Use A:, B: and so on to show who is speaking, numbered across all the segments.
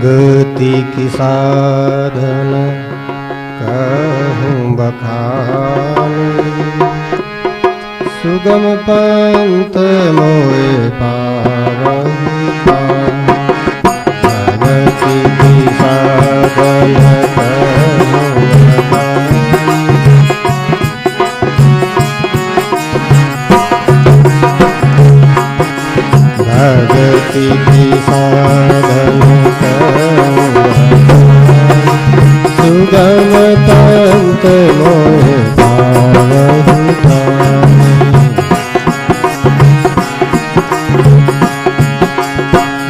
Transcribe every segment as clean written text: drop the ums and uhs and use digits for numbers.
A: भक्ति की साधन कहूँ बखान, सुगम पंथ मोए पावहि पान। भक्ति की साधन कहूँ बखान, भक्ति की साधन सुगम पंथ मोहे पावहि पान।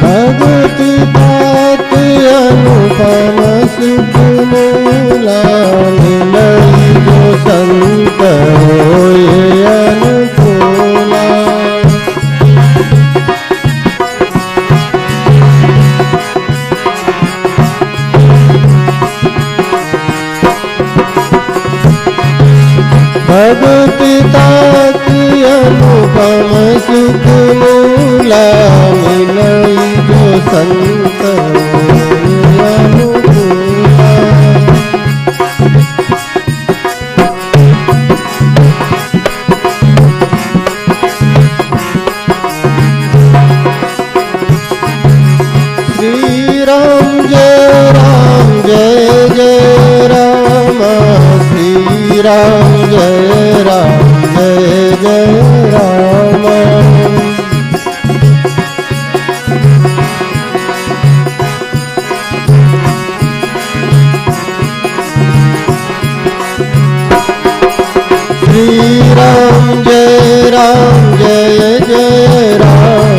A: भक्ति बात अनुपम सुख मूला, मिलई जो संत होए अनुकूला। भक्ति ताति अनुपम सुख मूला, मिलई जो संत होए अनुकूला। श्री राम जय जय राम, श्री राम जय जय राम। श्री राम जय जय राम,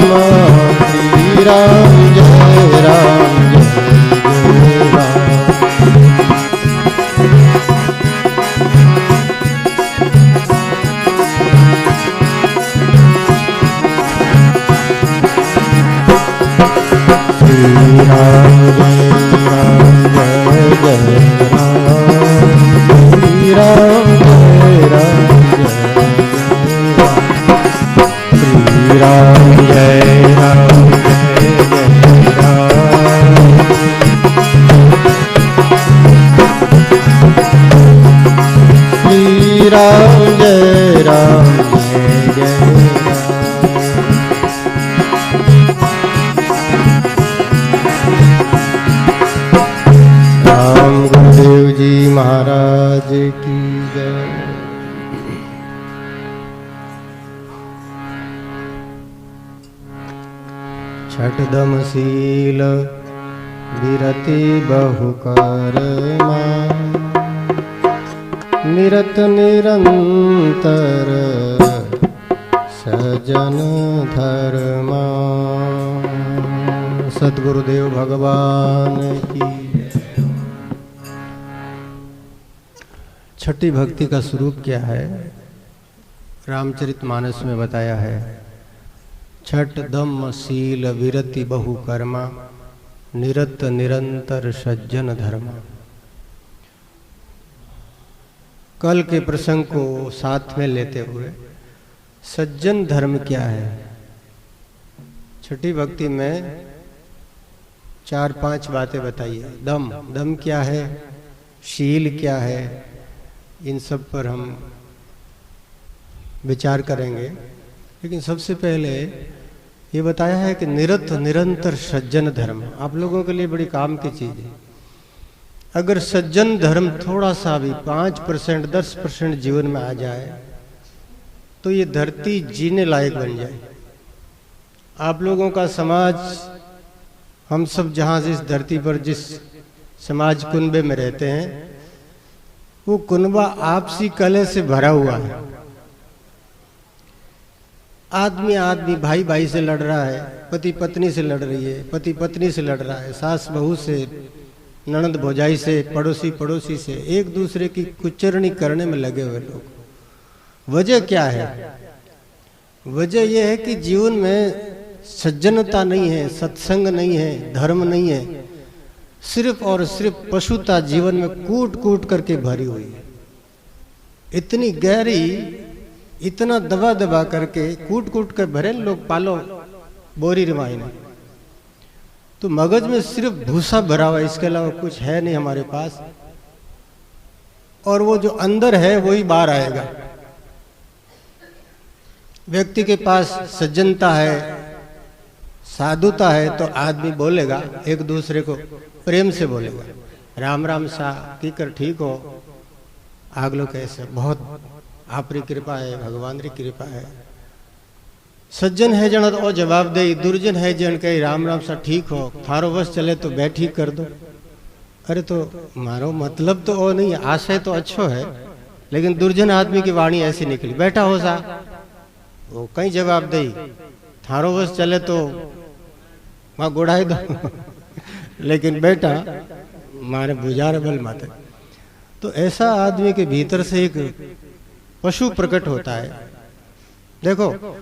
A: श्री राम जय राम। महाराज की जय। छठ दम शील विरति बहु कर्मा, निरत निरंतर सजन धर्मा। सद्गुरुदेव भगवान की। छठी भक्ति का स्वरूप क्या है? रामचरितमानस में बताया है। छठ दम शील विरति बहु कर्मा, निरत निरंतर सज्जन धर्मा। कल के प्रसंग को साथ में लेते हुए सज्जन धर्म क्या है? छठी भक्ति में 4-5 बातें बताइए। दम क्या है, शील क्या है, इन सब पर हम विचार करेंगे। लेकिन सबसे पहले ये बताया है कि निरत निरंतर सज्जन धर्म आप लोगों के लिए बड़ी काम की चीज है। अगर सज्जन धर्म थोड़ा सा भी 5% 10% जीवन में आ जाए तो ये धरती जीने लायक बन जाए। आप लोगों का समाज, हम सब जहाँ जिस धरती पर जिस समाज कुनबे में रहते हैं, वो कुनबा आपसी कलह से भरा हुआ है। आदमी भाई भाई से लड़ रहा है, पति पत्नी से लड़ रही है, पति पत्नी से लड़ रहा है, सास बहू से, ननद भौजाई से, पड़ोसी पड़ोसी से, एक दूसरे की कुचरणी करने में लगे हुए लोग। वजह क्या है? वजह यह है कि जीवन में सज्जनता नहीं है, सत्संग नहीं है, धर्म नहीं है, सिर्फ और सिर्फ पशुता जीवन में कूट कूट करके भरी हुई है। इतनी गहरी, इतना दबा दबा करके कूट कूट कर भरे लोग पालो बोरी रिवाई ने। तो मगज में सिर्फ भूसा भरा हुआ, इसके अलावा कुछ है नहीं हमारे पास। और वो जो अंदर है वही बाहर आएगा। व्यक्ति के पास सज्जनता है, साधुता है, तो आदमी बोलेगा, एक दूसरे को प्रेम से बोलेगा, राम राम सा की कर ठीक हो, आगलो कैसे, बहुत आपरी कृपा है, भगवान री कृपा है। सज्जन है जन तो जवाब दे, दुर्जन है जन कही राम राम सा ठीक हो, थारो बस चले तो बैठी कर दो। अरे तो मारो मतलब तो वो नहीं, आशय तो अच्छो है, लेकिन दुर्जन आदमी की वाणी ऐसी निकली, बैठा हो सा, वो कहीं जवाब दे, थारो बस चले तो वहां गुड़ाई दो लेकिन बेटा मारे बुझार बल माते। तो ऐसा आदमी के भीतर से एक पशु प्रकट होता है। देखो,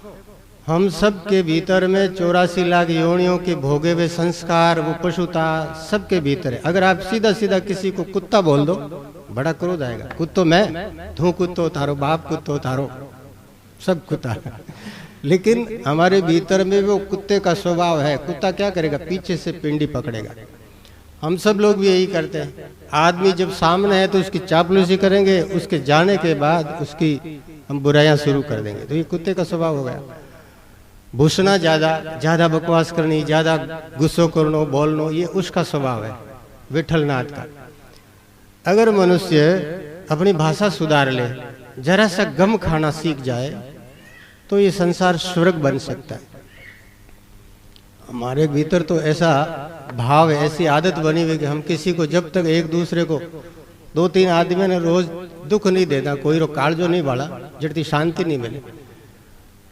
A: हम सब के भीतर में 84 लाख योनियों के भोगे हुए संस्कार, वो पशुता सबके भीतर है। अगर आप सीधा सीधा किसी को कुत्ता बोल दो, बड़ा क्रोध आएगा, कुत्तो मैं, तू कुत्तो थारो, बाप कुत्तो थारो, सब कुत्ता। लेकिन हमारे भीतर में वो कुत्ते का स्वभाव है। कुत्ता क्या करेगा, पीछे से पिंडी पकड़ेगा। हम सब लोग भी यही करते हैं। आदमी जब सामने है तो उसकी चापलूसी करेंगे, उसके जाने के बाद उसकी हम बुराइयां शुरू कर देंगे। तो ये कुत्ते का स्वभाव हो गया। भूसना ज्यादा बकवास करनी, ज्यादा गुस्सो करनो, बोलनो, ये उसका स्वभाव है, विठलनाथ का। अगर मनुष्य अपनी भाषा सुधार ले, जरा सा गम खाना सीख जाए, तो ये संसार स्वर्ग बन सकता है। हमारे भीतर तो ऐसा भाव है, ऐसी आदत बनी हुई कि हम किसी को जब तक एक दूसरे को 2-3 आदमी ने रोज दुख नहीं देता, कोई रो कालजो नहीं बाड़ा, जड़ती शांति नहीं मिले,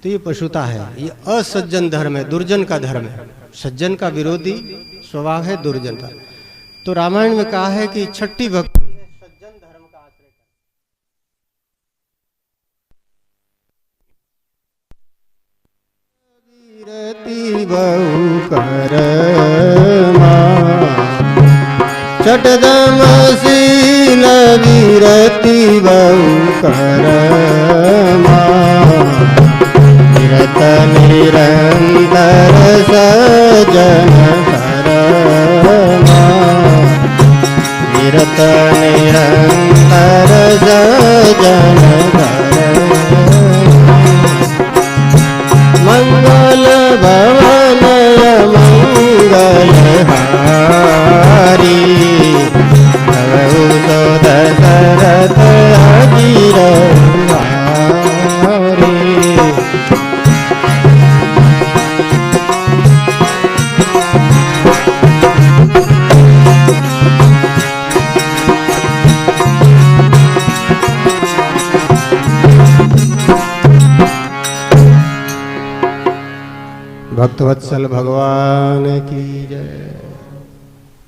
A: तो ये पशुता है। ये असज्जन धर्म है, दुर्जन का धर्म है। सज्जन का विरोधी स्वभाव है दुर्जन का। तो रामायण में कहा है कि छठी भक्ति है सज्जन धर्म का आश्रय कर। बहु करमा चटदमशील वीरति बहु करमा निरत निरंतर सजन करमा निरत निरंतर सजन करमा मंगल भवन मंगल हारी भवु तो दशरथ अजीर भक्तवत्सल भगवान की जय।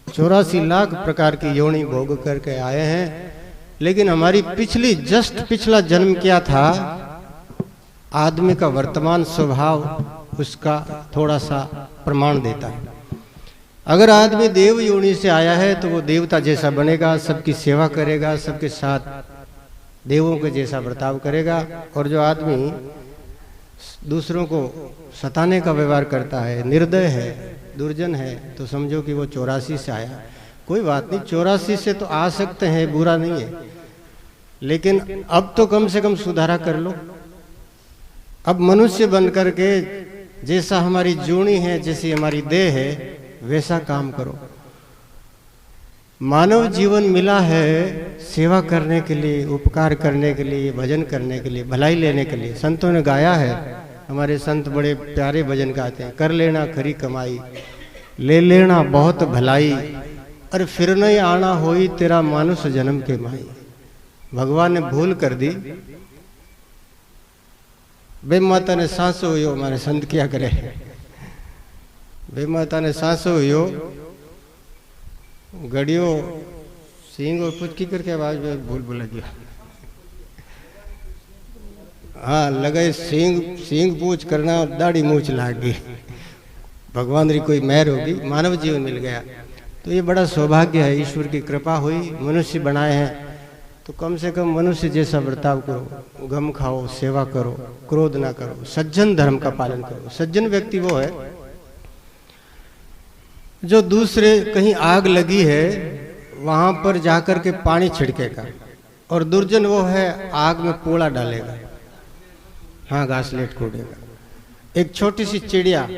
A: 84 लाख प्रकार की योनि भोग करके आए हैं, लेकिन हमारी पिछला जन्म क्या था, आदमी का वर्तमान स्वभाव उसका थोड़ा सा प्रमाण देता है। अगर आदमी देव योनि से आया है तो वो देवता जैसा बनेगा, सबकी सेवा करेगा, सबके साथ देवों के जैसा बर्ताव करेगा। और जो आदमी दूसरों को सताने का व्यवहार करता है, निर्दय है, दुर्जन है, तो समझो कि वो 84 से आया। कोई बात नहीं, 84 से तो आ सकते हैं, बुरा नहीं है, लेकिन अब तो कम से कम सुधारा कर लो। अब मनुष्य बन करके जैसा हमारी जूनी है, जैसी हमारी देह है, वैसा काम करो। मानव जीवन मिला है सेवा करने के लिए, उपकार करने के लिए, भजन करने के लिए, भलाई लेने के लिए। संतों ने गाया है, हमारे संत बड़े प्यारे भजन गाते हैं, कर लेना खरी कमाई, ले लेना बहुत भलाई, अरे फिर नहीं आना होई तेरा मानुष जन्म के माई। भगवान ने भूल कर दी, बेमाता ने सांसो हुयो, हमारे संत क्या करे, बेमाता ने सांसो हुयो, गड़ियो सिंह और पुचकी करके आवाज में भूल बोला गया। हाँ लगे सिंह पूछ करना और दाढ़ी मूछ लाग गई। भगवान री कोई मेहर होगी, मानव जीवन मिल गया। तो ये बड़ा सौभाग्य है, ईश्वर की कृपा हुई, मनुष्य बनाए हैं तो कम से कम मनुष्य जैसा बर्ताव करो, गम खाओ, सेवा करो, क्रोध ना करो, सज्जन धर्म का पालन करो। सज्जन व्यक्ति वो है जो दूसरे कहीं आग लगी है वहां पर जाकर के पानी छिड़केगा, और दुर्जन वो है आग में पोड़ा डालेगा, हाँ घास लेट कूदेगा। एक छोटी सी चिड़िया,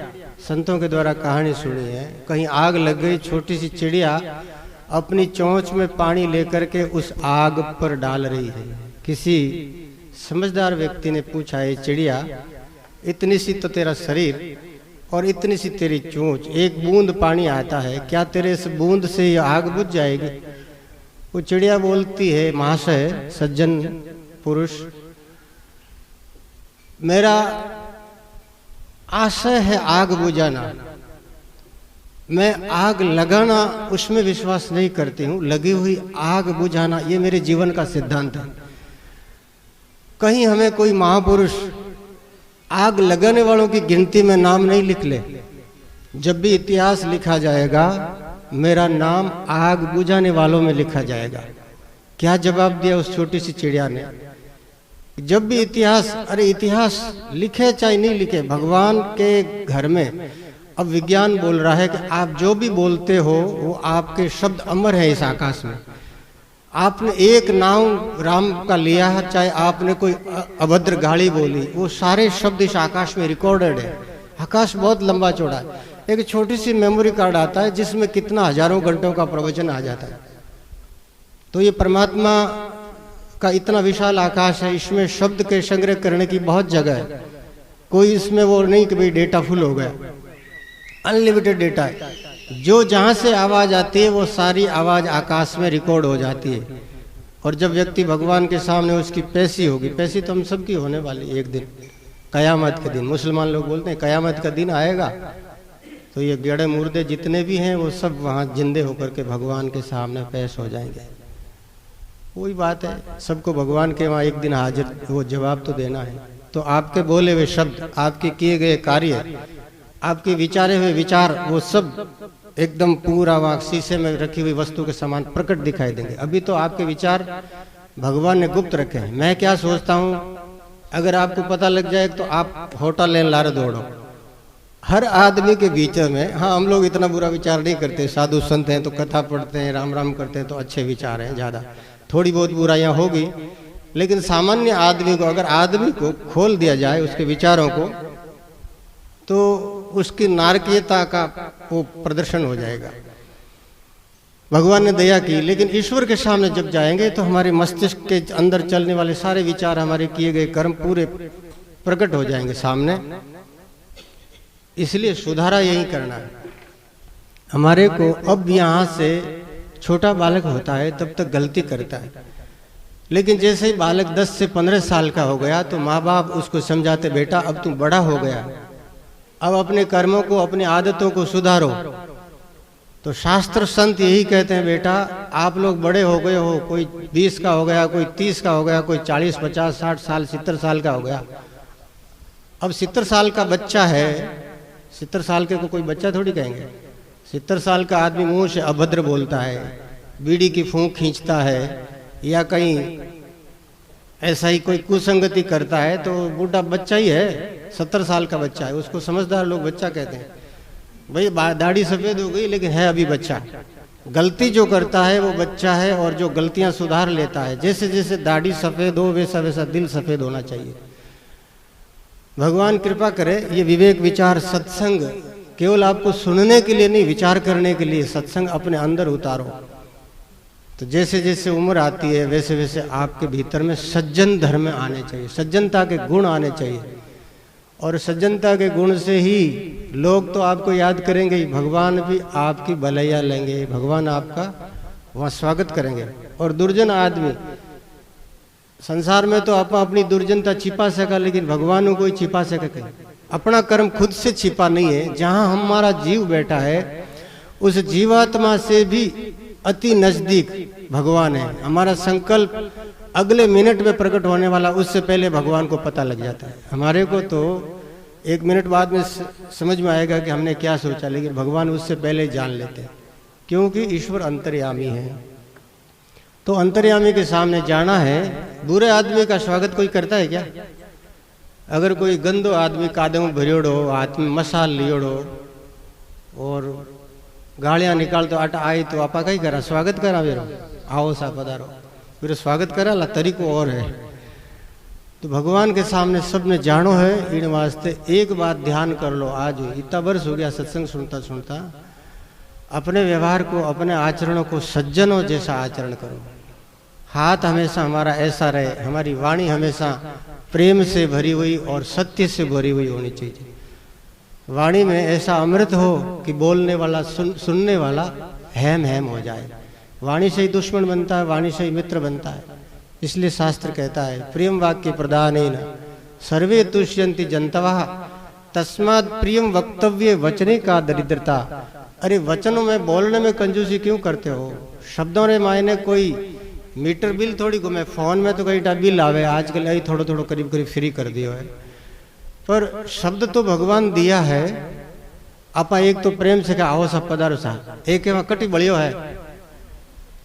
A: संतों के द्वारा कहानी सुनी है, कहीं आग लग गई, छोटी सी चिड़िया अपनी चोंच में पानी लेकर के उस आग पर डाल रही है। किसी समझदार व्यक्ति ने पूछा, है चिड़िया इतनी सी तो तेरा शरीर और इतनी सी तेरी चोंच, एक बूंद पानी आता है, क्या तेरे इस बूंद से ये आग बुझ जाएगी? वो चिड़िया बोलती है, महाशय सज्जन पुरुष, मेरा आशय है आग बुझाना, मैं आग लगाना उसमें विश्वास नहीं करती हूँ, लगी हुई आग बुझाना ये मेरे जीवन का सिद्धांत है। कहीं हमें कोई महापुरुष आग लगाने वालों की गिनती में नाम नहीं लिख ले। जब भी इतिहास लिखा जाएगा मेरा नाम आग बुझाने वालों में लिखा जाएगा। क्या जवाब दिया उस छोटी सी चिड़िया ने? जब भी इतिहास, अरे इतिहास लिखे चाहे नहीं लिखे, भगवान के घर में अब विज्ञान बोल रहा है कि आप जो भी बोलते हो वो आपके शब्द अमर है इस आकाश में। आपने एक नाम राम का लिया है, चाहे आपने कोई अभद्र गाली बोली, वो सारे शब्द इस आकाश में रिकॉर्डेड है। आकाश बहुत लंबा चौड़ा है, एक छोटी सी मेमोरी कार्ड आता है जिसमें कितना हजारों घंटों का प्रवचन आ जाता है। तो ये परमात्मा का इतना विशाल आकाश है, इसमें शब्द के संग्रह करने की बहुत जगह है। कोई इसमें वो नहीं कि भाई डेटा फुल हो गया, अनलिमिटेड डेटा है। जो जहां से आवाज आती है वो सारी आवाज आकाश में रिकॉर्ड हो जाती है। और जब व्यक्ति भगवान के सामने उसकी पेशी होगी, पेशी तो हम सबकी होने वाली एक दिन, कयामत के दिन। मुसलमान लोग बोलते हैं कयामत का दिन आएगा तो ये गड़े मुर्दे जितने भी हैं वो सब वहां जिंदे होकर के भगवान के सामने पेश हो जाएंगे। वही बात है, सबको भगवान के वहां एक दिन हाजिर, वो जवाब तो देना है। तो आपके बोले हुए शब्द, आपके किए गए कार्य, आपके विचारे हुए विचार, वो सब एकदम पूरा वहां शीशे में रखी हुई वस्तु के समान प्रकट दिखाई देंगे। अभी तो आपके विचार भगवान ने गुप्त रखे हैं। मैं क्या सोचता हूँ अगर आपको पता लग जाए तो आप होटल लेन लारे दौड़ो। हर आदमी के बीच में, हाँ हम लोग इतना बुरा विचार नहीं करते, साधु संत हैं तो कथा पढ़ते हैं, राम राम करते हैं तो अच्छे विचार हैं, ज्यादा थोड़ी बहुत बुराइयां होगी, लेकिन सामान्य आदमी को, अगर आदमी को खोल दिया जाए उसके विचारों को, तो उसकी नारकीयता का वो प्रदर्शन हो जाएगा। भगवान ने दया की, लेकिन ईश्वर के सामने जब जाएंगे तो हमारे मस्तिष्क के अंदर चलने वाले सारे विचार, हमारे किए गए कर्म पूरे प्रकट हो जाएंगे सामने। इसलिए सुधारा यही करना है हमारे को। अब यहाँ से छोटा बालक होता है तब तक गलती करता है, लेकिन जैसे ही बालक 10 से 15 साल का हो गया तो माँ बाप उसको समझाते, बेटा अब तुम बड़ा हो गया, अब अपने कर्मों को, अपनी आदतों को सुधारो। तो शास्त्र संत यही कहते हैं, बेटा आप लोग बड़े हो गए हो, कोई 20 का हो गया, कोई 30 का हो गया, कोई 40, 50, 60 साल, 70 साल का हो गया। अब 70 साल का बच्चा है, 70 साल के को कोई बच्चा थोड़ी कहेंगे। 70 साल का आदमी मुंह से अभद्र बोलता है, बीड़ी की फूंक खींचता है, या कहीं ऐसा ही कोई कुसंगति करता है, तो बूढ़ा बच्चा ही है, 70 साल का बच्चा है, उसको समझदार लोग बच्चा कहते हैं। भाई दाढ़ी सफेद हो गई लेकिन है अभी बच्चा। गलती जो करता है वो बच्चा है, और जो गलतियां सुधार लेता है, जैसे जैसे दाढ़ी सफेद हो वैसा वैसा दिल सफेद होना चाहिए। भगवान कृपा करे, ये विवेक विचार सत्संग केवल आपको सुनने के लिए नहीं, विचार करने के लिए सत्संग अपने अंदर उतारो। तो जैसे जैसे उम्र आती है वैसे वैसे आपके भीतर में सज्जन धर्म आने चाहिए, सज्जनता के गुण आने चाहिए। और सज्जनता के गुण से ही लोग तो आपको याद करेंगे ही, भगवान भी आपकी भलैया लेंगे, भगवान आपका वहाँ स्वागत करेंगे। और दुर्जन आदमी, संसार में तो आप अपनी दुर्जनता छिपा सका, लेकिन भगवान को कोई छिपा सके? अपना कर्म खुद से छिपा नहीं है। जहाँ हमारा जीव बैठा है उस जीवात्मा से भी अति नजदीक भगवान है। हमारा संकल्प अगले मिनट में प्रकट होने वाला, उससे पहले भगवान को पता लग जाता है। हमारे को तो 1 मिनट बाद में समझ में आएगा कि हमने क्या सोचा, लेकिन भगवान उससे पहले जान लेते हैं। क्योंकि ईश्वर अंतर्यामी है। तो अंतर्यामी के सामने जाना है। बुरे आदमी का स्वागत कोई करता है क्या? अगर कोई गंदो आदमी कादे में भरियोड़ो, हाथ में मसाल लियोड़ो और गालियां निकाल तो अट आई तो आपा कहीं करा स्वागत करा वेरो, आओ सा पधारो, फिर स्वागत करा ला तरीको और है। तो भगवान के सामने सबने जानो है। इन वास्ते एक बात ध्यान कर लो, आज इतना वर्ष हो गया सत्संग सुनता सुनता, अपने व्यवहार को, अपने आचरणों को सज्जनों जैसा आचरण करो। हाथ हमेशा हमारा ऐसा रहे, हमारी वाणी हमेशा प्रेम से भरी हुई और सत्य से भरी हुई होनी चाहिए। वाणी में ऐसा अमृत हो कि बोलने वाला सुनने वाला हैम हैम हो जाए। वाणी से ही दुश्मन बनता है, वाणी से ही मित्र बनता है। इसलिए शास्त्र कहता है प्रियम वाक्य प्रदानेन सर्वे तुष्यन्ति जंतवः तस्मात् प्रियम वक्तव्य वचने का दरिद्रता। अरे वचनों में बोलने में कंजूसी क्यों करते हो? शब्दों रे मायने कोई मीटर बिल थोड़ी घूमे, फोन में तो कई बिल आवे, आजकल यही थोड़ो थोड़ो करीब करीब फ्री कर दियो है। पर शब्द तो भगवान दिया है। आपा एक तो प्रेम से कहा आओ सब पधारो सा, एक वहां कटी बलियो है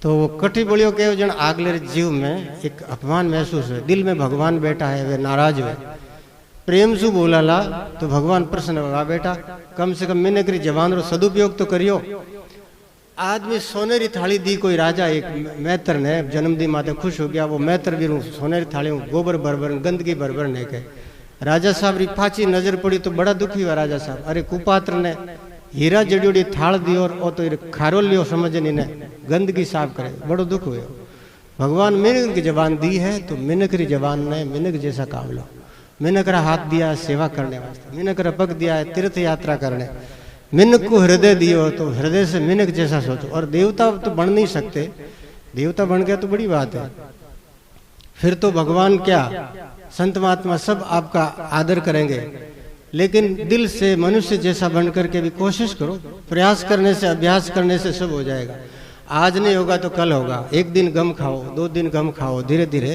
A: तो वो कटी बलियो के जन आगले जीव में एक अपमान महसूस है, दिल में भगवान बैठा है, वे नाराज हुए। प्रेम से बोलाला तो भगवान प्रसन्न होगा। बेटा कम से कम मैंने करी जवान रो सदुपयोग तो करियो। आदमी सोनेरी थाली दी कोई राजा, एक मैत्र ने जन्मदिन माते खुश हो गया, वो मैत्र भी सोनेरी थाली गोबर भरभर गंदगी भरभर ने के राजा साहब री फाची नजर पड़ी तो बड़ा दुखी हुआ राजा साहब। अरे कुपात्र ने हीरा जड़ियोड़ी थाल दी और तो खारो लियो समझनी ने गंदगी साफ करे, बड़ो दुख हुए। भगवान मिनक की जबान दी है तो मिनक री जबान ने मिनक जैसा काम लो। मिनक रा हाथ दिया है सेवा करने वास्ते, मिनक रा पग दिया है तीर्थ यात्रा करने, मिनक को हृदय दियो तो हृदय से मिनक जैसा सोचो। और देवता तो बन नहीं सकते, देवता बन गया तो बड़ी बात है। फिर तो भगवान क्या संत महात्मा सब आपका आदर करेंगे। लेकिन दिल से मनुष्य जैसा बन करके भी कोशिश करो। प्रयास करने से, अभ्यास करने से सब हो जाएगा। आज नहीं होगा तो कल होगा। एक दिन गम खाओ, 2 दिन गम खाओ, धीरे धीरे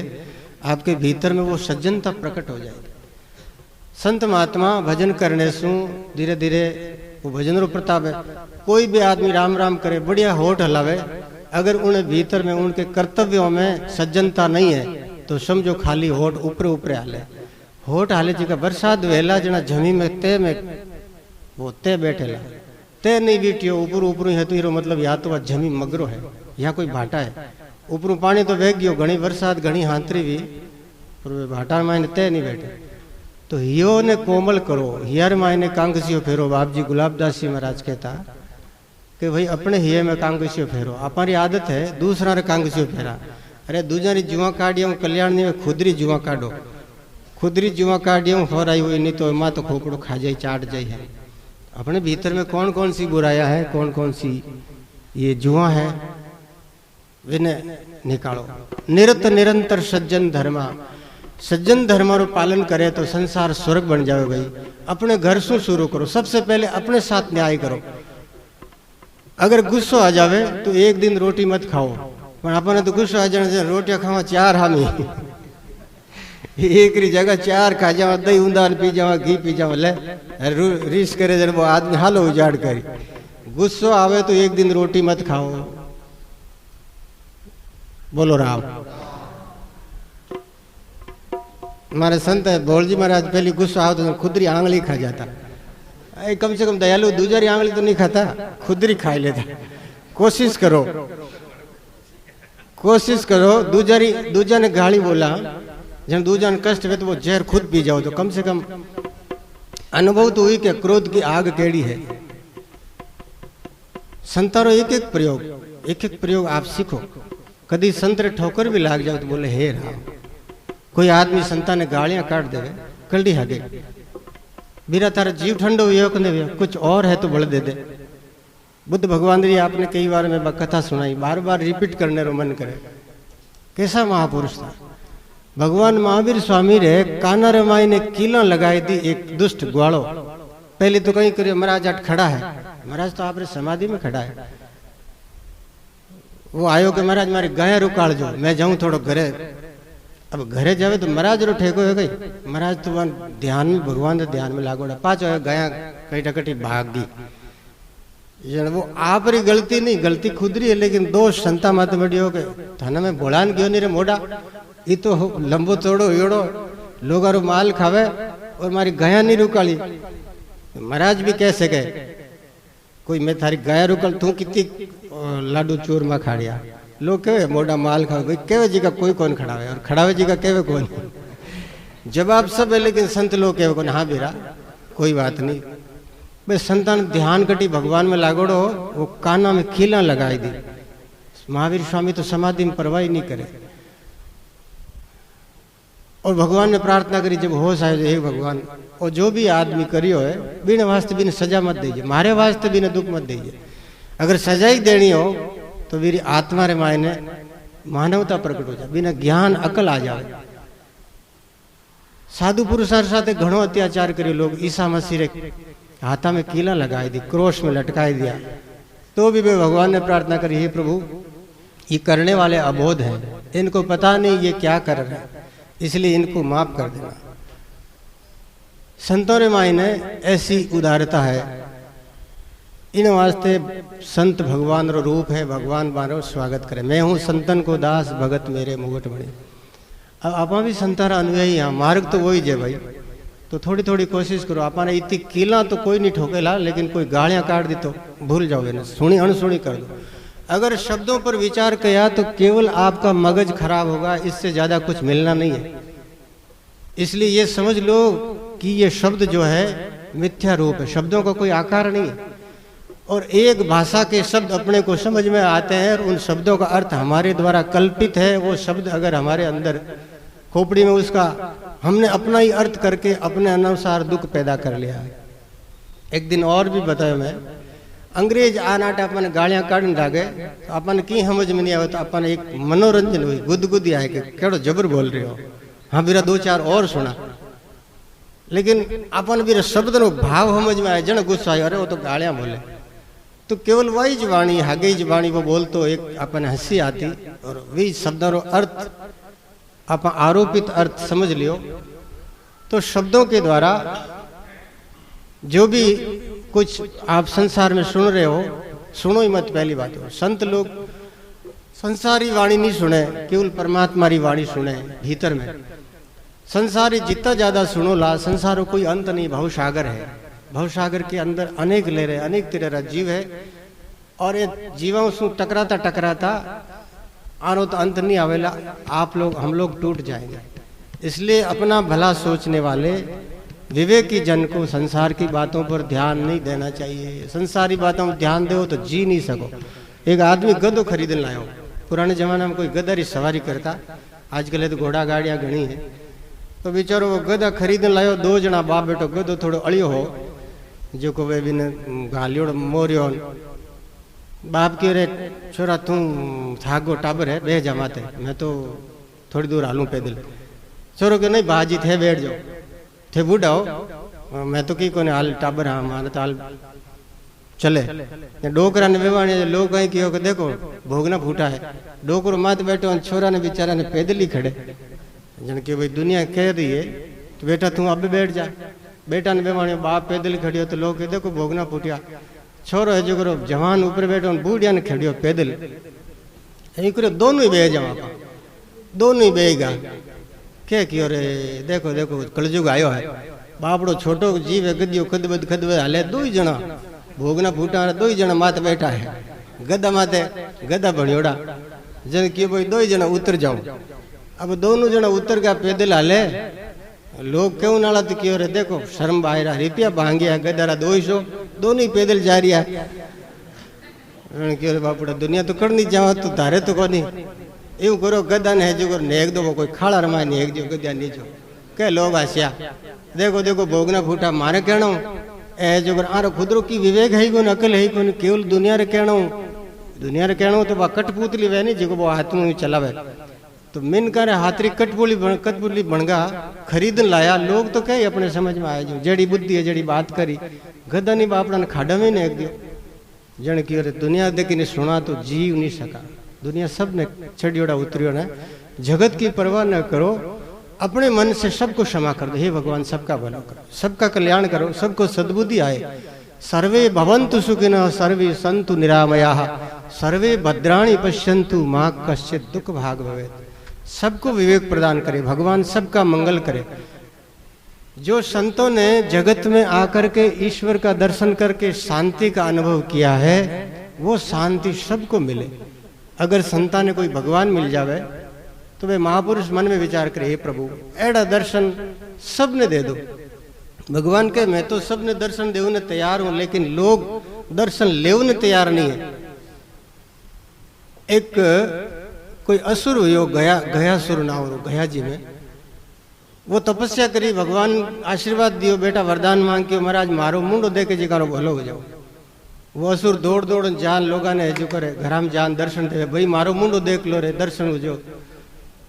A: आपके भीतर में वो सज्जनता प्रकट हो जाएगी। संत महात्मा भजन करने से धीरे धीरे वो भजन रो प्रताप है। कोई भी आदमी राम राम करे, बढ़िया होठ हलावे, अगर उन्हें भीतर में उनके कर्तव्यों में सज्जनता नहीं है तो समझो खाली होठ ऊपर ऊपर हाले। होठ हाले जी का बरसात वेला जना जमी में वो ते बैठेला, ते नहीं बीटियो ऊपर ऊपर है तो मतलब या तो वह जमी मगरो है या कोई भाटा है। ऊपर पानी तो बह गयो, घनी बरसात घनी हांतरी भी, पर भाटा मायने ते नहीं बैठे। तो हियो ने कोमल करो, हियर मायने कांगसियो फेरो। बाप जी गुलाबदास जी महाराज कहता कि भाई अपने हिये में कांगसियो फेरो। हमारी आदत है दूसरा रे कांगसियो फेरा। अरे दूजा री जुआ काटियो कल्याण में खुदरी जुआ काटो, खुदरी जुआ काटियो हो रही हुई नहीं तो माँ तो खोपड़ो खा जाए चाट जाए है। अपने भीतर में कौन कौन सी बुराइयां है, कौन कौन सी ये जुआ है, विनय निकालो। निरत निरंतर सज्जन धर्मा, सज्जन धर्मा रो पालन करे तो संसार स्वर्ग बन जाए। भाई अपने घर से शुरू करो, सबसे पहले अपने साथ न्याय करो। अगर गुस्सा आ जावे तो एक दिन रोटी मत खाओ, पर अपने तो गुस्सा आ जाने से रोटियां खावा 4 हामी एक री जगह 4 खा जावा, दही ऊंधा पी जावा, घी पी जावा, ले रीस करे जब वो आदमी हालो उजाड़ करी। गुस्सा आवे तो एक दिन रोटी मत खाओ। बोलो राम। हमारे संत है भोलजी महाराज पहली गुस्सा आओ तो खुदरी आंगली खा जाता। कम से कम दयालु दूसरी आंगली तो नहीं खाता, खुदरी खा लेता। कोशिश करो, कोशिश करो। दूजा ने गाली बोला, जब दूजा ने कष्ट हुए तो वो जहर खुद पी जाओ तो कम से कम अनुभव तो हुई कि क्रोध की आग केड़ी है। संतारो एक एक प्रयोग आप सीखो। कभी संत रे ठोकर भी लाग जाओ तो बोले हे राम। कोई आदमी संता ने गालियां काट देवे, कल्डी हागे बीरा तारा जीव ठंडो हुआ कुछ और है तो बल दे दे। बुद्ध भगवान जी आपने कई बार में कथा सुनाई, बार बार रिपीट करने रो मन करे। कैसा महापुरुष था भगवान महावीर स्वामी रे। काना रे माई ने कीला लगाई दी एक दुष्ट ग्वालो। पहले तो कहीं करियो महाराज आठ खड़ा है, महाराज तो आप रे समाधि में खड़ा है। वो आयो कि महाराज मारी गाय रुकाल जो, मैं जाऊं थोड़ो घरे। अब घरे जावे तो महाराज रो ठेको है गई। महाराज तो ध्यान में भगवान ध्यान में लागोड़ा। पाँच गाया कई टकटी भाग गई। जन वो आप री गलती नहीं, गलती खुद रही है, लेकिन दोष संता मत बढ़ियो के थाना में बोलान गयो नहीं रे मोड़ा, ये तो लंबो तोड़ो योड़ो लोगारो माल खावे और मारी गया नहीं रुकाली। महाराज भी कह सके कोई मैं थारी गया रुकल तू कितनी लाडू चूर में खाड़िया, लोग कहे मोड़ा माल खावे, भाई केवे जी का कोई कौन खड़ावे और खड़ावे जी का केवे कौन। जवाब सब है, लेकिन संत लोग केवे कौन, हाँ बेरा कोई बात नहीं। भाई संतान ध्यान कटी भगवान में लागोड़ो, वो काना में खीला लगाई दी। महावीर स्वामी तो समाधि में परवाही नहीं करे और भगवान ने प्रार्थना करी जब होश आए, हे भगवान और जो भी आदमी करियो है बिना वास्ते बिना सजा मत दीजिए, मारे वास्ते बिना दुख मत दीजिए। अगर सजा ही देनी हो तो मेरी आत्मा रे मायने मानवता प्रकट हो जाए, बिना ज्ञान अकल आ जाए। साधु पुरुषार साथे घणो अत्याचार करे लोग, ईसा मसीह रे हाथा में कीला लगाई दी, क्रोश में लटकाई दिया, तो भी भगवान ने प्रार्थना करी, हे प्रभु ये करने वाले अबोध हैं, इनको पता नहीं ये क्या कर रहे हैं, इसलिए इनको माफ कर देना। संतों रे मायने ऐसी उदारता है, इन वास्ते संत भगवान रो रूप है, भगवान मारो स्वागत करे। मैं हूँ संतन को दास, भगत मेरे मुगट बने। अब आप भी संतारा अनुयायी हैं, मार्ग तो वही जे भाई, तो थोड़ी थोड़ी कोशिश करो। आपने इतनी कीला तो कोई नहीं ठोकेला, लेकिन कोई गालियां काट दी तो भूल जाओगे ना, सुनी अनसुनी कर दो। अगर शब्दों पर विचार किया तो केवल आपका मगज खराब होगा, इससे ज्यादा कुछ मिलना नहीं है। इसलिए ये समझ लो कि ये शब्द जो है मिथ्या रूप है, शब्दों का कोई आकार नहीं है। और एक भाषा के शब्द अपने को समझ में आते हैं और उन शब्दों का अर्थ हमारे द्वारा कल्पित है। वो शब्द अगर हमारे अंदर खोपड़ी में उसका हमने अपना ही अर्थ करके अपने अनुसार दुख पैदा कर लिया है। एक दिन और भी बताया मैं, अंग्रेज आनाट अपन गालियां काढ़ने लागे तो अपन की समझ में नहीं आवे, तो अपन एक मनोरंजन हुई, गुदगुदी आए कि केड़ो जबर बोल रहे हो, हाँ बीरा दो चार और सुना। लेकिन अपन बीरा शब्द नो भाव समझ में आए, जन गुस्सा आयो, अरे वो तो गालियां बोले, तो केवल वही जवाणी हागे जवाणी वो बोल तो एक अपन हंसी आती और वही शब्दों रो अर्थ आप आरोपित अर्थ समझ लियो। तो शब्दों के द्वारा जो भी कुछ आप संसार में सुन रहे हो, सुनो ही मत। पहली बात हो, संत लोग संसारी वाणी नहीं सुने, केवल परमात्मा री वाणी सुने भीतर में। संसारी जितना ज्यादा सुनो ला, संसार कोई अंत नहीं, भवसागर है। भवसागर के अंदर अनेक लहरें, अनेक तरह जीव है और ये जीवों से टकराता टकराता आनो तो अंत नहीं आवेला। आप लोग हम लोग टूट जाएंगे। इसलिए अपना भला सोचने वाले विवेकी जन को संसार की बातों पर ध्यान नहीं देना चाहिए। संसारी बातों पर ध्यान दो तो जी नहीं सको। एक आदमी गधो खरीदने लायो, पुराने जमाने में कोई गधा री सवारी करता, आजकल तो घोड़ा गाड़ियां घनी है, तो बेचारो वो गधा खरीदने लायो। दो जना बाप बेटो, गधो थोड़ो अड़ियो हो, जो को वे बिन गालियों मोरियो। बाप के रे छोरा तू थागो टाबर है, बह जा माते, मैं तो थोड़ी दूर हालूं पैदल। छोरो के नहीं बाजी थे बैठ जाओ, थे बूढ़ा हो, मैं तो की कोने हाल टाबर, हाँ माने तो हाल चले। डोकरा ने बेवाणी लोग कहीं कियो कि देखो भोगना फूटा है, डोकरो मात बैठो और छोरा ने बेचारा ने पैदल ही खड़े। जन के भाई दुनिया कह रही है तो बेटा तू अब बैठ जा। बेटा ने बेवाणी बाप पैदल खड़ियो तो लोग देखो भोगना फूटिया। छोरो है जो करो जवान ऊपर बैठो, बूढ़िया ने खड़ियो पैदल, यही करो दोनों ही बह जाओ, दोनों ही बहेगा। क्या कियो रे, देखो देखो कलयुग आयो है, बापड़ो छोटो जीव है, गदियो खदबद खदबद हाले, दो ही जना भोगना फूटा, दो ही जना माते बैठा है, गदा माते गदा बनियोड़ा। जन की भाई दो ही जना उतर जाओ। अब दोनों जना उतर गया पैदल हाले, लोग क्यों नाला तो क्यों रे, देखो शर्म बाहर रिपिया भांगिया गदारा 200, दोनों ही पैदल जा रही है। क्यों रे बापड़ा दुनिया तो करनी जाओ तो धारे तो कोनी એવું કરો ગદા ને હેજો કરો ને એક દો કોઈ ખાળા રમાય ને એક જો ગદા નીચો કે લોગ આસ્યા देखो देखो भोगना फूटा मारे कहना ए जो आरो खुदरो की विवेक है को अकल है को केवल दुनिया रे कहना तो बा कठपुतली वे नहीं जो हाथ में चलावे। तो मिन करे हाथरी कठपुतली बनगा खरीद लाया। लोग तो कहे अपने समझ में आए जो जड़ी बुद्धि है जड़ी बात करी गदा नहीं बापड़ा ने खाड़ा में ने एक दियो जन की अरे दुनिया देखी ने सुना तो जीव नहीं सका। दुनिया सब ने छड़ियोड़ा उतरियो ने जगत की परवाह न करो, अपने मन से सबको क्षमा कर दो। हे भगवान सबका भला करो, सबका कल्याण करो, सबको सद्बुद्धि आए। सर्वे भवन्तु सुखिनः सर्वे सन्तु निरामयाः सर्वे भद्राणि पश्यन्तु मां कश्चित् दुख भाग भवेत्। सबको विवेक प्रदान करे, भगवान सबका मंगल करे। जो संतों ने जगत में आकर के ईश्वर का दर्शन करके शांति का अनुभव किया है, वो शांति सबको मिले। अगर संता ने कोई भगवान मिल जावे तो वे महापुरुष मन में विचार करे, हे प्रभु एड़ा दर्शन सबने दे दो। भगवान के मैं तो सबने दर्शन देने तैयार हूं, लेकिन लोग दर्शन लेने तैयार नहीं है। एक कोई असुर हुयो गयासुर नाम गया जी में, वो तपस्या करी, भगवान आशीर्वाद दियो, बेटा वरदान मांग के महाराज मारो मुंडो दे के जिकारो भलो हो जाओ। वो असुर दौड़ दौड़ जान लोगा ने जो करे घर में जान दर्शन दे, भाई मारो मुंडो देख लो रे दर्शन हो जो।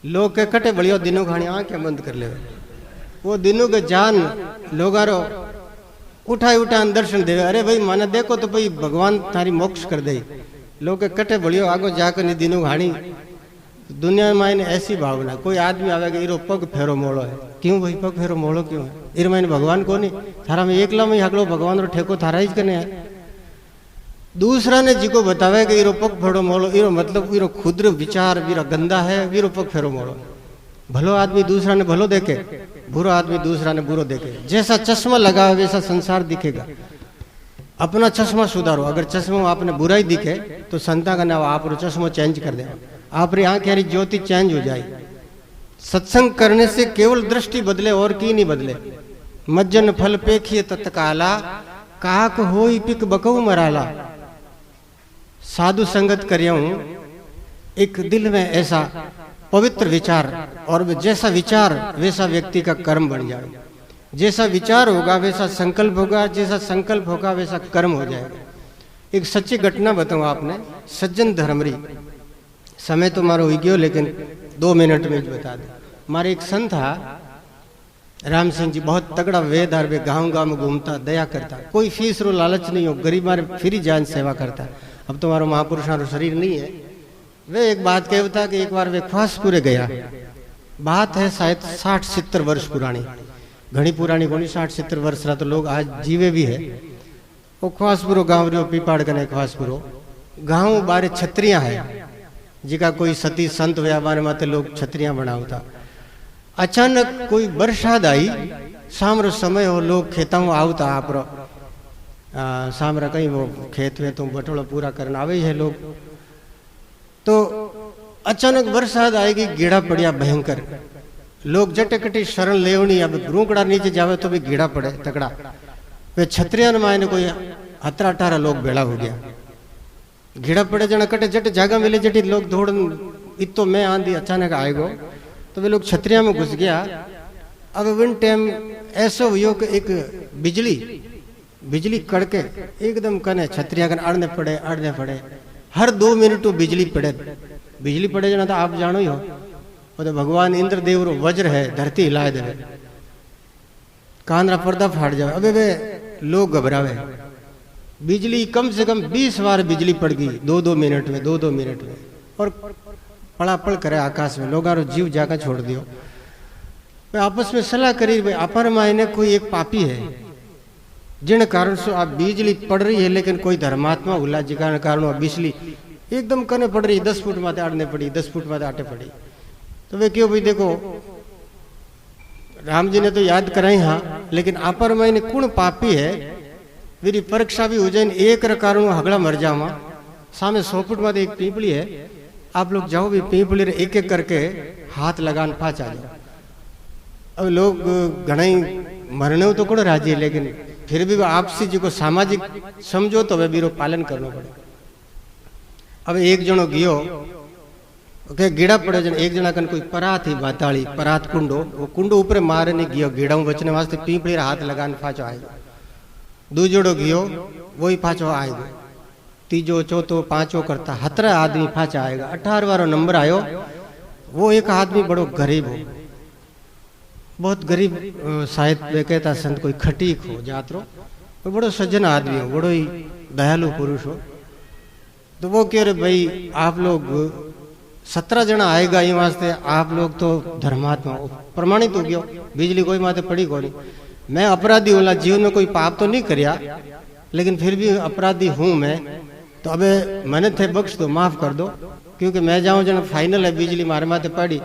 A: लोग के कटे बलियो दिनों खानी आंखें बंद कर ले। वो दिनों के जान लोगारो उठाई उठान दर्शन दे, अरे भाई माने देखो तो भाई भगवान थारी मोक्ष कर दे। लोग के कटे बलियो आगो जाकर नहीं दिनों खानी। दुनिया में मायने ऐसी भावना, कोई आदमी आवेगा इरो पग फेरो मोड़ो है, क्यों भाई पग फेरो मोड़ो क्यों है? इर मायने भगवान को नहीं, थारा में एकला में हकलो भगवान रो ठेको थारा ही करने है। दूसरा ने जी को बतावे कि इरो पग फेरो मोड़ो, इरो मतलब इरो खुद्र विचार वीरो गंदा है, वीरो पग फेरो मोड़ो। भलो आदमी दूसरा ने भलो देखे, बुरा आदमी दूसरा ने बुरो देखे। जैसा चश्मा लगा वैसा संसार दिखेगा। अपना चश्मा सुधारो, अगर चश्मा आपने बुराई दिखे तो संता का नाम आप चश्मा चेंज कर दे, आप री आंख यारी ज्योति चेंज हो जाए। सत्संग करने से केवल दृष्टि बदले और की नहीं बदले। मज्जन फल पेखिए तत्काला काक होई पिक बकऊ मराला। साधु संगत करियूं, एक दिल में ऐसा पवित्र विचार, और जैसा विचार वैसा व्यक्ति का कर्म बन जाए। जैसा विचार होगा वैसा संकल्प होगा, जैसा संकल्प होगा वैसा कर्म हो जाएगा। एक सच्ची घटना बताऊं आपने, सज्जन धर्मरी। समय तो मारो हो गयो, लेकिन 2 मिनट में बता दो। हमारे एक संत था राम सिंह जी, बहुत तगड़ा वेदार वे गांव गांव में घूमता, दया करता, कोई फीस रो लालच नहीं हो, गरीब मारे फ्री जान सेवा करता। अब तो हमारा महापुरुषों शरीर नहीं है। वे एक बात कहता कि एक बार वे ख्वासपुरे गया, बात है शायद 60-70 वर्ष पुरानी, घनी पुरानी कोनी 60-70 वर्ष रहा, तो लोग आज जीवे भी है। वो ख्वासपुरो गांव रो पीपाड़ कने ख्वासपुरो गांव बारे छत्रियां है, जिका कोई सती संत व्यापार माते लोग छत्रियां बनावता। अचानक कोई बरसात आई, सामरो समय हो, लोग खेता में आवता, आप सामरा कहीं वो खेत में तो बटोला पूरा करना आवे है लोग। तो अचानक बरसात आएगी, कीड़ा पड़िया भयंकर, लोग जटकटी शरण लेवनी, अब रूकड़ा नीचे जावे तो भी कीड़ा पड़े तकड़ा। वे छत्रिया मायने कोई 17-18 लोग बेड़ा हो गया, कीड़ा पड़े जना कटे जट जागा मिले जटी लोग दौड़, इतो मैं आंधी अचानक आएगो, तो वे लोग छत्रिया में घुस गया। अब विन टाइम ऐसा हुआ कि एक बिजली कड़के एकदम कने छत्रिया कने अड़ने पड़े, हर 2 मिनट बिजली पड़े जना तो आप जानो ही हो, वो तो भगवान इंद्रदेव रो वज्र है, धरती हिलाए दे, कांदरा पर्दा फाड़ जावे। अबे वे लोग घबरावे, बिजली कम से कम 20 बार बिजली पड़ गई 2-2 मिनट में, 2-2 मिनट में, और पड़ापड़ करे आकाश में, लोग जीव जाकर छोड़ दियो। वे आपस में सलाह करी, भाई अपर मायने कोई एक पापी है जिन कारण से आप बिजली पड़ रही है, लेकिन कोई धर्मात्मा हुला जिका कारण बिजली एकदम कने पड़ रही, 10 फुट माते आड़ने पड़ी, 10 फुट माते आटे पड़ी। तो वे क्यों भाई देखो राम जी ने तो याद कराई, हाँ, लेकिन अपर मायने कौन पापी है, मेरी परीक्षा भी हो जाए, एक कारण हगड़ा मर जावा। सामने 100 फुट माते एक पीपली है, आप लोग जाओ भी पीपली रे एक एक करके हाथ लगान पाच आ जाओ। अब लोग घना मरने तो कौन राजी है, लेकिन फिर भी आपसी जी को सामाजिक समझो तो वे बीरो पालन करना पड़े। अब एक जनो गियो के गिड़ा पड़े जन, एक जना कन कोई परात ही बाताली, परात कुंडो, वो कुंडो ऊपर मारे नहीं गियो, गिड़ा बचने वास्ते पीपड़ी हाथ लगान पाचो आएगा। दूजोड़ो गियो वही पाचो आएगा, तीजो चौथो पांचो करता 17 आदमी पाचा आएगा। 18वां नंबर आयो, वो एक आदमी बड़ो गरीब हो, बहुत गरीब, शायद वे कहता संत कोई खटीक हो जातरो, वो बड़ो सज्जन आदमी हो, बड़ो ही दयालु पुरुष हो। तो वो कह रहे भाई आप लोग 17 जना आएगा, ये वास्ते आप लोग तो धर्मात्मा हो, प्रमाणित हो गयो, बिजली कोई माते पड़ी को नहीं, मैं अपराधी होला, जीवन में कोई पाप तो नहीं करिया, लेकिन फिर भी अपराधी हूँ मैं, तो अबे मैंने थे बख्श दो, माफ कर दो, क्योंकि मैं जाऊँ जन फाइनल है बिजली मारे माथे पड़ी,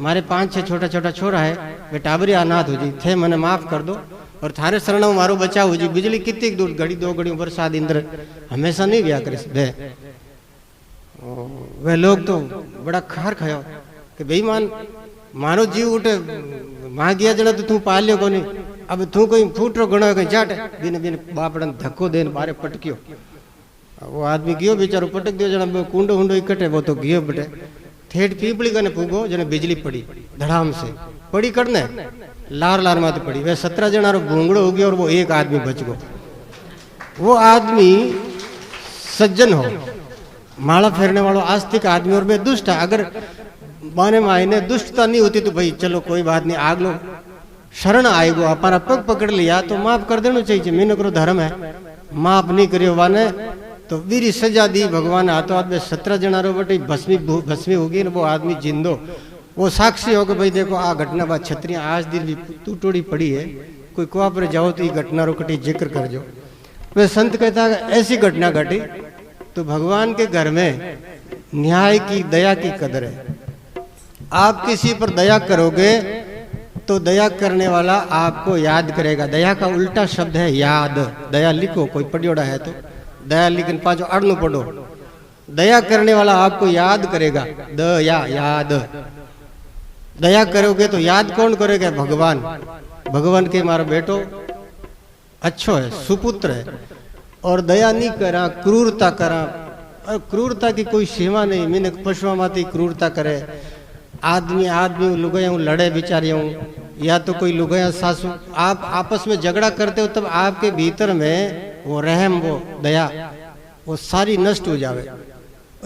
A: मारे 5-6 छोटा छोटा छोरा है, वे टाबरी अनाथ हो जी थे, मैंने माफ कर दो और थारे शरण मारो बचाव हो जी। बिजली कितनी दूर घड़ी 2 घड़ी बरसात इंद्र हमेशा नहीं व्या करे। वे लोग तो बड़ा खार खायो कि बेईमान मारो जीव उठे मां गया जड़ा तो तू पालियो को नहीं, अब तू कोई फूटरो गणो कहीं जाट बिन बिन बापड़न धक्को देन बारे पटकियो। वो आदमी गयो बेचारो पटक दियो, जना कुंडो हुंडो इकट्ठे वो तो गयो बटे ठेठ पीपली कने पूगो, जने बिजली पड़ी धड़ाम से पड़ी करने लार लार माते पड़ी। वे 17 जना रो भूंगड़ो हो गया और वो एक आदमी बच गो। वो आदमी सज्जन हो, माला फेरने वालों आस्तिक आदमी, और वे दुष्ट है। अगर माने मायने दुष्टता नहीं होती तो भाई चलो कोई बात नहीं, आग लो शरण आएगो, अपना पग पकड़ लिया तो माफ कर देना चाहिए, मीनो करो धर्म है। माफ नहीं करियो वाने तो वीरी सजा दी भगवान हाथों हाथ में 17 जना रो बटे भस्मी होगी, वो आदमी जिंदो वो साक्षी हो कि भाई देखो आ घटना बात छतरियां आज दिन भी टूटोड़ी पड़ी है, कोई कुआ पर जाओ तो ये घटना रो कटी जिक्र कर जो। वे संत कहता है ऐसी घटना घटी तो भगवान के घर में न्याय की दया की कदर है। आप किसी पर दया करोगे तो दया करने वाला आपको याद करेगा। दया का उल्टा शब्द है याद। दया लिखो, कोई पढ़ियोड़ा है तो दया, लेकिन पाँचों अड़नु पढ़ो। दया करने वाला आपको याद करेगा, दया याद। दया करोगे तो याद कौन करेगा? भगवान। भगवान के मारा बेटो अच्छो है, सुपुत्र है, और दया नहीं करा, क्रूरता करा। और क्रूरता की कोई सीमा नहीं, मैंने पशुओं माती क्रूरता करे। आदमी आदमी लुगाया लड़े बेचारियों, या तो कोई लुगाया सासू, आप आपस में झगड़ा करते हो तब आपके भीतर में वो रहम, वो दया, वो सारी नष्ट हो जावे।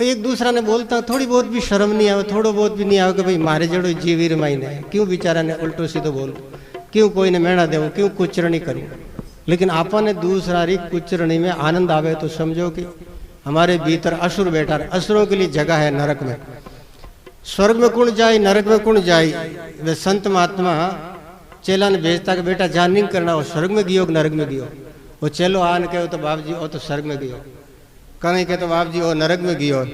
A: एक दूसरा ने बोलता थोड़ी बहुत भी शर्म नहीं आवे, थोड़ा बहुत भी नहीं आवे कि भाई मारे जड़ो जीवीर माई ने क्यों बेचारा ने उल्टो सीधो बोल, क्यों कोई ने मेणा देव, क्यों कुचरणी करूं। लेकिन आपा ने दूसरा री कुचरणी में आनंद आवे तो समझो कि हमारे भीतर असुर बैठा रहे। असुरों के लिए जगह है नरक में। स्वर्ग में कौन जाए, नरक में कौन जाए? वे संत महात्मा चेला ने भेजता कि बेटा जान नहीं करना, वो स्वर्ग में गियो नरक में गियो। वो चेलो आन कहो तो बाप जी वो तो स्वर्ग में गियो, कहीं कहे तो बाप जी वो नरक में गियो।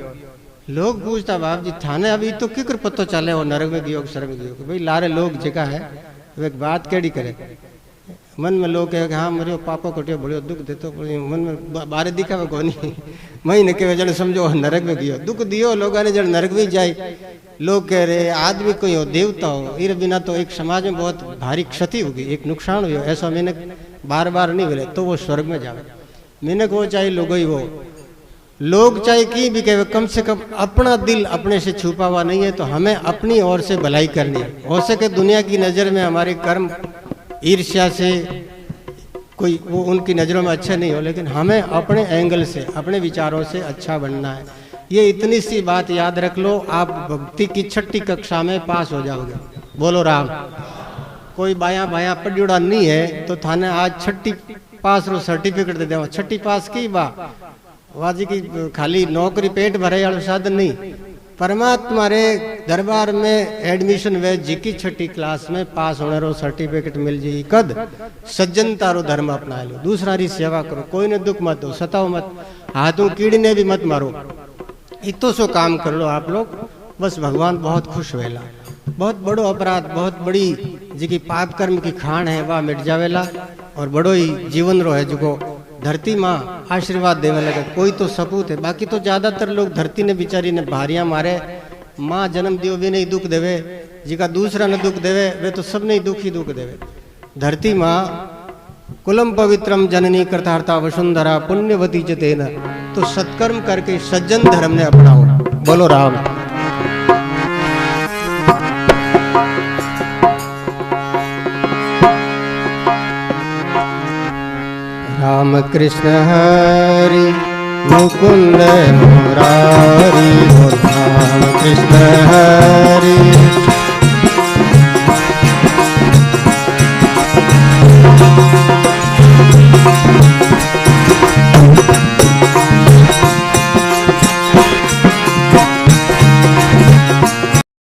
A: लोग पूछता बाप जी थाने अभी तो किकर पतो चले वो नरक में गियो स्वर्ग में गियो? भाई लारे लोग जगह है वे बात केड़ी करे। मन में लोग कहे हाँ मरियो पापा कटियो बड़ियो दुख देतो, मन में बारे दिखावे को नहीं। मई ने कहे जन समझो नरक में गियो, दुख दियो लोगों ने जन नरक में जाए। लोग कह रहे आदमी कोई हो देवता हो, इर बिना तो एक समाज में बहुत भारी क्षति होगी, एक नुकसान हुई। ऐसा मैंने बार बार नहीं मिले तो वो स्वर्ग में जावे। मैंने को चाहिए लोग ही वो लोग चाहे की भी कहे, कम से कम अपना दिल अपने से छुपा हुआ नहीं है, तो हमें अपनी ओर से भलाई करनी है। हो सके दुनिया की नज़र में हमारे कर्म ईर्ष्या से कोई वो उनकी नज़रों में अच्छे नहीं हो, लेकिन हमें अपने एंगल से अपने विचारों से अच्छा बनना है। ये इतनी सी बात याद रख लो, आप भक्ति की 6ठी कक्षा में पास हो जाओगे। बोलो राम। कोई बाया बाया पढ़ियोड़ा नहीं है तो थाने आज 6ठी पास रो सर्टिफिकेट दे देवा। 6ठी पास की वाजी की खाली नौकरी पेट भरे वाला साधन नहीं। परमात्मा रे दरबार में एडमिशन वे जी की 6ठी क्लास में पास होने रो सर्टिफिकेट मिल जाए। कद सज्जनता रो धर्म अपना लो, दूसरा री सेवा करो, कोई ने दुख मत दो, सताओ मत, हाथों कीड़ी ने भी मत मारो। इतो सो काम कर लो आप लोग, बस भगवान बहुत खुश वेला। बहुत बड़ो अपराध, बहुत बड़ी जी पाप कर्म की खान है वह मिट जावेला, और बड़ो ही जीवन रो है जो धरती माँ आशीर्वाद देवे लगे। कोई तो सपूत है, बाकी तो ज्यादातर लोग धरती ने बिचारी ने भारियां मारे। माँ जन्म दियो वे नहीं दुख देवे, जिका दूसरा ने दुख देवे वे तो सब नहीं दुख ही दुख देवे। धरती माँ कुलम पवित्रम जननी कर्तार्ता वसुंधरा पुण्यवती चतेन, तो सत्कर्म करके सज्जन धर्म ने अपनाओ। बोलो राम। राम कृष्ण हरि मुकुंद मुरारी, राम कृष्ण हरि